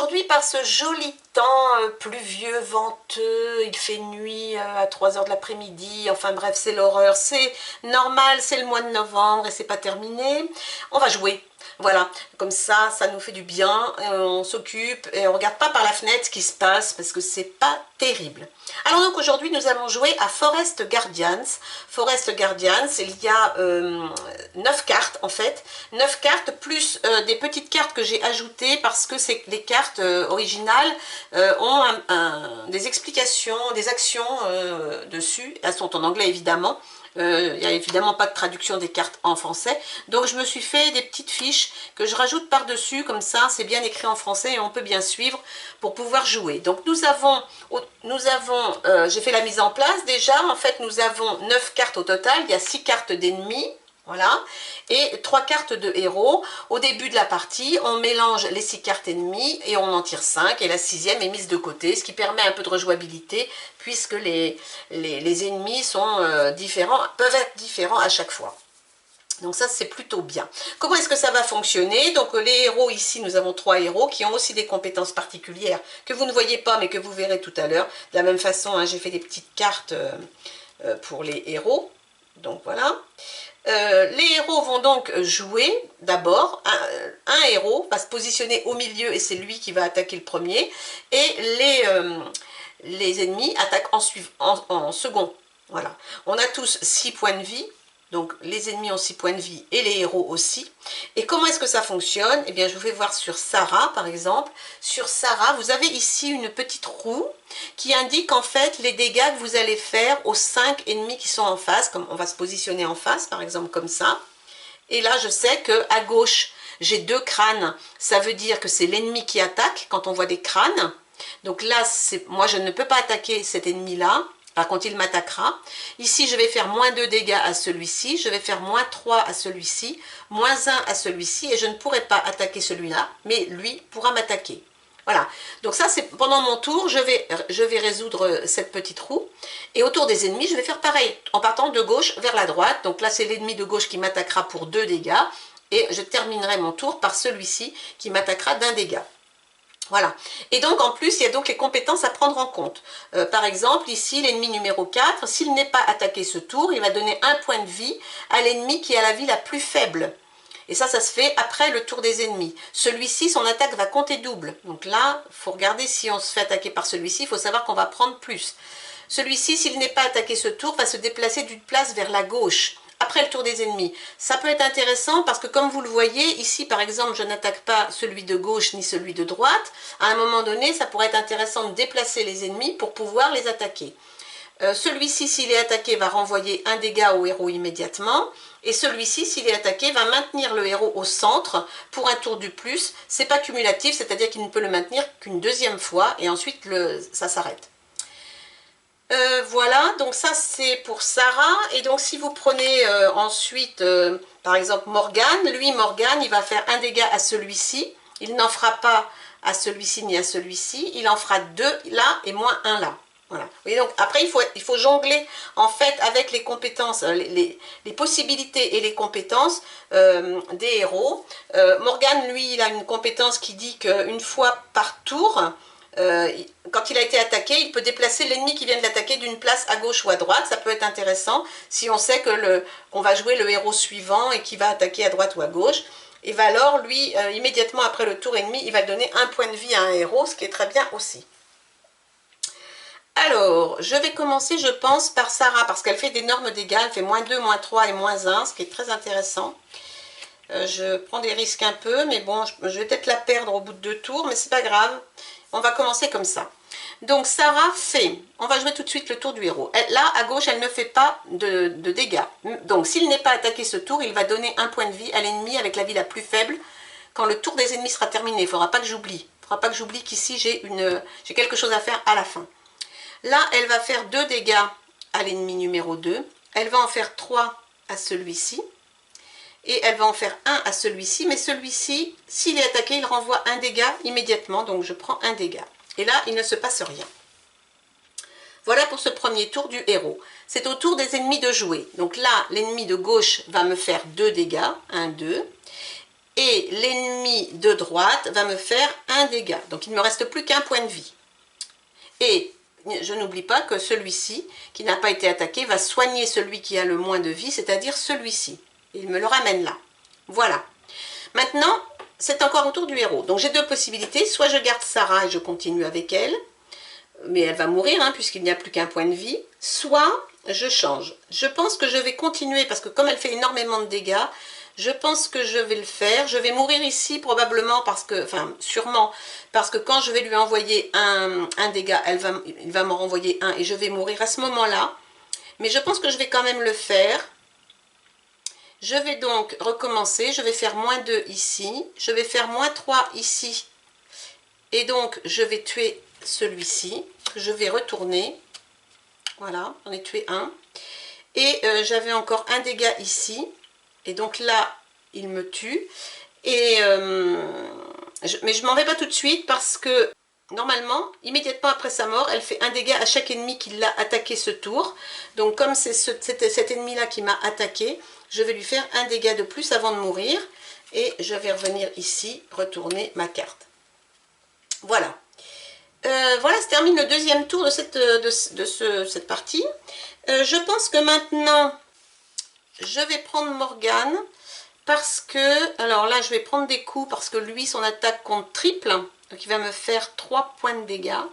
aujourd'hui, par ce joli temps pluvieux, venteux, il fait nuit à 3 heures de l'après-midi, enfin bref, c'est l'horreur, c'est normal, c'est le mois de novembre et c'est pas terminé. On va jouer. Voilà, comme ça nous fait du bien, on s'occupe et on regarde pas par la fenêtre ce qui se passe parce que c'est pas terrible. Alors donc aujourd'hui nous allons jouer à Forest Guardians. Forest Guardians, il y a 9 cartes en fait, 9 cartes plus des petites cartes que j'ai ajoutées parce que les cartes originales ont des explications, des actions dessus, elles sont en anglais évidemment. Il n'y a évidemment pas de traduction des cartes en français, donc je me suis fait des petites fiches que je rajoute par dessus, comme ça c'est bien écrit en français et on peut bien suivre pour pouvoir jouer. Donc j'ai fait la mise en place déjà, en fait nous avons 9 cartes au total, il y a 6 cartes d'ennemis. Voilà, et 3 cartes de héros. Au début de la partie, on mélange les 6 cartes ennemies et on en tire 5, et la 6e est mise de côté, ce qui permet un peu de rejouabilité, puisque les ennemis sont différents, peuvent être différents à chaque fois. Donc ça, c'est plutôt bien. Comment est-ce que ça va fonctionner? Donc les héros, ici, nous avons 3 héros qui ont aussi des compétences particulières que vous ne voyez pas, mais que vous verrez tout à l'heure. De la même façon, hein, j'ai fait des petites cartes pour les héros. Donc voilà. Les héros vont donc jouer d'abord, un héros va se positionner au milieu et c'est lui qui va attaquer le premier, et les ennemis attaquent en second. Voilà. On a tous 6 points de vie, donc les ennemis ont 6 points de vie et les héros aussi. Et comment est-ce que ça fonctionne? Eh bien je vous fais voir sur Sarah par exemple. Sur Sarah, vous avez ici une petite roue qui indique en fait les dégâts que vous allez faire aux 5 ennemis qui sont en face, comme on va se positionner en face par exemple comme ça. Et là je sais que à gauche j'ai 2 crânes, ça veut dire que c'est l'ennemi qui attaque quand on voit des crânes. Donc là moi je ne peux pas attaquer cet ennemi là. Par contre, il m'attaquera. Ici, je vais faire moins 2 dégâts à celui-ci. Je vais faire moins 3 à celui-ci. Moins 1 à celui-ci. Et je ne pourrai pas attaquer celui-là. Mais lui pourra m'attaquer. Voilà. Donc ça, c'est pendant mon tour, je vais résoudre cette petite roue. Et autour des ennemis, je vais faire pareil. En partant de gauche vers la droite. Donc là, c'est l'ennemi de gauche qui m'attaquera pour 2 dégâts. Et je terminerai mon tour par celui-ci qui m'attaquera d'1 dégât. Voilà. Et donc, en plus, il y a donc les compétences à prendre en compte. Par exemple, ici, l'ennemi numéro 4, s'il n'est pas attaqué ce tour, il va donner 1 point de vie à l'ennemi qui a la vie la plus faible. Et ça se fait après le tour des ennemis. Celui-ci, son attaque va compter double. Donc là, il faut regarder si on se fait attaquer par celui-ci, il faut savoir qu'on va prendre plus. Celui-ci, s'il n'est pas attaqué ce tour, va se déplacer d'une place vers la gauche. Après le tour des ennemis. Ça peut être intéressant parce que comme vous le voyez, ici par exemple, je n'attaque pas celui de gauche ni celui de droite. À un moment donné, ça pourrait être intéressant de déplacer les ennemis pour pouvoir les attaquer. Celui-ci, s'il est attaqué, va renvoyer 1 dégât au héros immédiatement. Et celui-ci, s'il est attaqué, va maintenir le héros au centre pour un tour du plus. C'est pas cumulatif, c'est-à-dire qu'il ne peut le maintenir qu'une 2e fois et ensuite ça s'arrête. Voilà, donc ça c'est pour Sarah. Et donc si vous prenez ensuite par exemple Morgane, lui Morgane il va faire 1 dégât à celui-ci, il n'en fera pas à celui-ci ni à celui-ci, il en fera 2 là et moins 1 là. Voilà. Et donc après il faut jongler en fait avec les compétences, les possibilités et les compétences des héros. Morgane lui il a une compétence qui dit qu'une fois par tour, quand il a été attaqué, il peut déplacer l'ennemi qui vient de l'attaquer d'une place à gauche ou à droite. Ça peut être intéressant si on sait qu'on va jouer le héros suivant et qui va attaquer à droite ou à gauche. Et va alors, lui, immédiatement après le tour ennemi, il va donner 1 point de vie à un héros, ce qui est très bien aussi. Alors, je vais commencer, je pense, par Sarah, parce qu'elle fait d'énormes dégâts. Elle fait moins 2, moins 3 et moins 1, ce qui est très intéressant. Je prends des risques un peu, mais bon, je vais peut-être la perdre au bout de 2 tours, mais c'est pas grave. On va commencer comme ça. Donc Sarah fait, on va jouer tout de suite le tour du héros. Là, à gauche, elle ne fait pas de dégâts. Donc s'il n'est pas attaqué ce tour, il va donner 1 point de vie à l'ennemi avec la vie la plus faible quand le tour des ennemis sera terminé. Il ne faudra pas que j'oublie. Il ne faudra pas que j'oublie qu'ici, j'ai quelque chose à faire à la fin. Là, elle va faire 2 dégâts à l'ennemi numéro 2. Elle va en faire 3 à celui-ci. Et elle va en faire 1 à celui-ci, mais celui-ci, s'il est attaqué, il renvoie 1 dégât immédiatement, donc je prends 1 dégât. Et là, il ne se passe rien. Voilà pour ce premier tour du héros. C'est au tour des ennemis de jouer. Donc là, l'ennemi de gauche va me faire 2 dégâts, 1, 2. et l'ennemi de droite va me faire un dégât. Donc il ne me reste plus qu'un point de vie. Et je n'oublie pas que celui-ci, qui n'a pas été attaqué, va soigner celui qui a le moins de vie, c'est-à-dire celui-ci. Il me le ramène là. Voilà. Maintenant, c'est encore au tour du héros. Donc j'ai deux possibilités. Soit je garde Sarah et je continue avec elle, mais elle va mourir hein, puisqu'il n'y a plus qu'un point de vie. Soit je change. Je pense que je vais continuer parce que comme elle fait énormément de dégâts, je pense que je vais le faire. Je vais mourir ici probablement parce que, enfin sûrement, parce que quand je vais lui envoyer un dégât, il va m'en renvoyer un et je vais mourir à ce moment-là. Mais je pense que je vais quand même le faire. Je vais donc recommencer. Je vais faire -2 ici. Je vais faire -3 ici. Et donc je vais tuer celui-ci. Je vais retourner. Voilà, j'en ai tué un. Et j'avais encore un dégât ici. Et donc là, il me tue. Et mais je m'en vais pas tout de suite parce que normalement, immédiatement après sa mort, elle fait un dégât à chaque ennemi qui l'a attaqué ce tour. Donc comme c'est cet ennemi-là qui m'a attaqué, je vais lui faire un dégât de plus avant de mourir. Et je vais revenir ici, retourner ma carte. Voilà. Voilà, se termine le deuxième tour de cette partie. Je pense que maintenant, je vais prendre Morgane parce que, alors là, je vais prendre des coups parce que lui, son attaque compte triple. Donc, il va me faire 3 points de dégâts.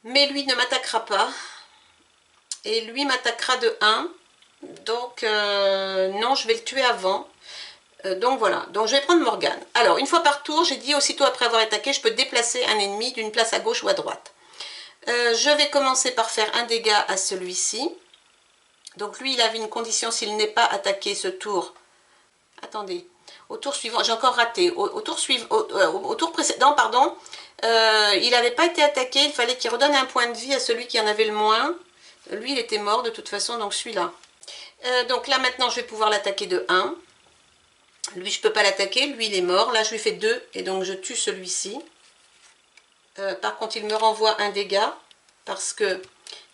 Mais lui ne m'attaquera pas. Et lui m'attaquera de 1. Donc, non, je vais le tuer avant. Donc voilà, donc je vais prendre Morgane. Alors, une fois par tour, j'ai dit aussitôt après avoir attaqué, je peux déplacer un ennemi d'une place à gauche ou à droite. Je vais commencer par faire un dégât à celui-ci. Donc lui, il avait une condition, s'il n'est pas attaqué ce tour. Attendez, au tour suivant, j'ai encore raté. Au tour précédent, pardon, il n'avait pas été attaqué, il fallait qu'il redonne un point de vie à celui qui en avait le moins. Lui, il était mort de toute façon, donc celui-là. Donc là, maintenant, je vais pouvoir l'attaquer de 1. Lui, je ne peux pas l'attaquer, lui, il est mort. Là, je lui fais 2, et donc je tue celui-ci. Par contre, il me renvoie un dégât, parce que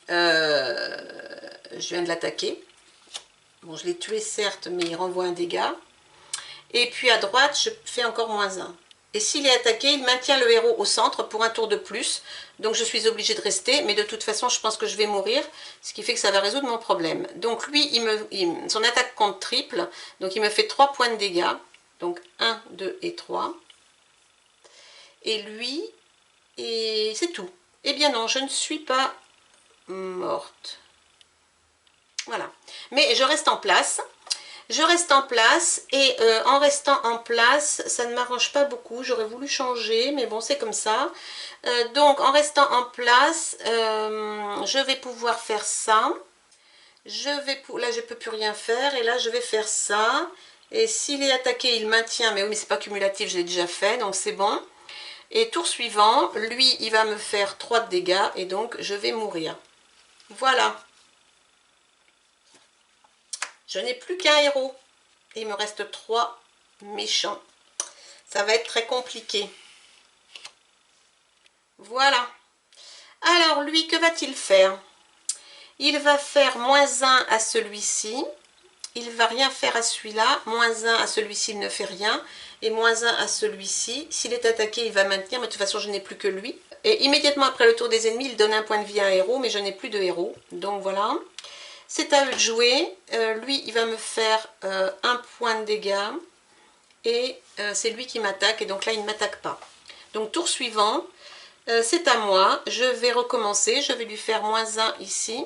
je viens de l'attaquer. Bon, je l'ai tué, certes, mais il renvoie un dégât. Et puis, à droite, je fais encore -1. Et s'il est attaqué, il maintient le héros au centre pour un tour de plus. Donc, je suis obligée de rester, mais de toute façon, je pense que je vais mourir, ce qui fait que ça va résoudre mon problème. Donc, lui, son attaque compte triple, donc il me fait 3 points de dégâts. Donc, 1, 2 et 3. Et lui, et c'est tout. Eh bien non, je ne suis pas morte. Voilà. Mais je reste en place. Je reste en place et en restant en place, ça ne m'arrange pas beaucoup. J'aurais voulu changer, mais bon, c'est comme ça. Donc, en restant en place, je vais pouvoir faire ça. Là, je ne peux plus rien faire et là, je vais faire ça. Et s'il est attaqué, il maintient. Mais oui, mais c'est pas cumulatif, je l'ai déjà fait, donc c'est bon. Et tour suivant, lui, il va me faire 3 de dégâts et donc je vais mourir. Voilà. Je n'ai plus qu'un héros. Il me reste 3 méchants. Ça va être très compliqué. Voilà. Alors, lui, que va-t-il faire? Il va faire -1 à celui-ci. Il ne va rien faire à celui-là. -1 à celui-ci, il ne fait rien. Et -1 à celui-ci. S'il est attaqué, il va maintenir. Mais de toute façon, je n'ai plus que lui. Et immédiatement après le tour des ennemis, il donne un point de vie à un héros. Mais je n'ai plus de héros. Donc, voilà. C'est à eux de jouer. Lui, il va me faire 1 point de dégâts. Et c'est lui qui m'attaque. Et donc là, il ne m'attaque pas. Donc, tour suivant. C'est à moi. Je vais recommencer. Je vais lui faire -1 ici.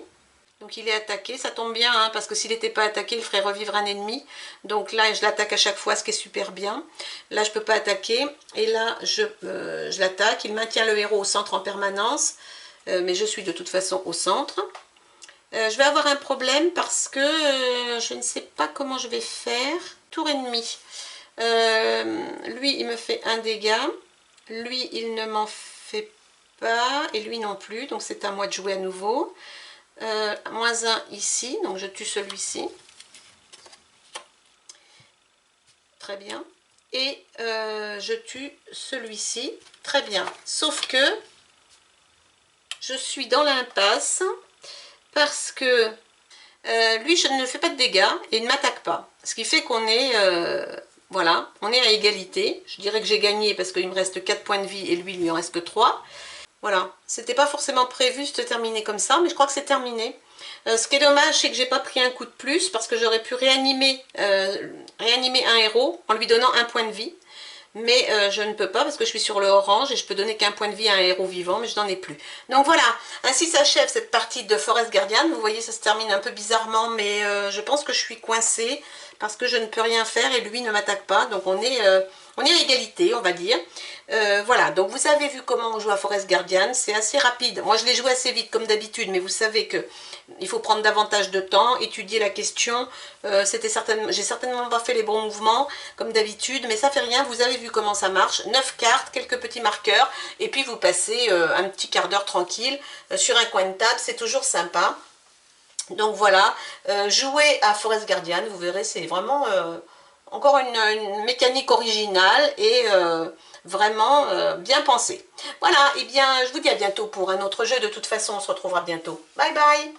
Donc il est attaqué, ça tombe bien, hein, parce que s'il n'était pas attaqué, il ferait revivre un ennemi. Donc là, je l'attaque à chaque fois, ce qui est super bien. Là, je ne peux pas attaquer. Et là, je l'attaque. Il maintient le héros au centre en permanence. Mais je suis de toute façon au centre. Je vais avoir un problème parce que je ne sais pas comment je vais faire. Tour ennemi. Lui, il me fait un dégât. Lui, il ne m'en fait pas. Et lui non plus. Donc c'est à moi de jouer à nouveau. -1 ici, donc je tue celui-ci. Très bien. Et je tue celui-ci. Très bien. Sauf que je suis dans l'impasse parce que lui, je ne fais pas de dégâts et il ne m'attaque pas. Ce qui fait qu'on est Voilà, on est à égalité. Je dirais que j'ai gagné parce qu'il me reste 4 points de vie et lui, il lui en reste que 3. Voilà, c'était pas forcément prévu de terminer comme ça, mais je crois que c'est terminé. Ce qui est dommage, c'est que j'ai pas pris un coup de plus parce que j'aurais pu réanimer un héros en lui donnant un point de vie. Mais je ne peux pas parce que je suis sur le orange et je peux donner qu'un point de vie à un héros vivant, mais je n'en ai plus. Donc voilà, ainsi s'achève cette partie de Forest Guardian. Vous voyez, ça se termine un peu bizarrement, mais je pense que je suis coincée parce que je ne peux rien faire et lui ne m'attaque pas. Donc on est à égalité, on va dire. Voilà, donc vous avez vu comment on joue à Forest Guardian, c'est assez rapide. Moi je l'ai joué assez vite comme d'habitude, mais vous savez que il faut prendre davantage de temps, étudier la question. J'ai certainement pas fait les bons mouvements comme d'habitude, mais ça fait rien, vous avez vu comment ça marche. 9 cartes, quelques petits marqueurs, et puis vous passez un petit quart d'heure tranquille sur un coin de table, c'est toujours sympa. Donc voilà, jouer à Forest Guardian, vous verrez, c'est vraiment encore une mécanique originale et vraiment bien pensée. Voilà, et bien je vous dis à bientôt pour un autre jeu. De toute façon, on se retrouvera bientôt. Bye bye!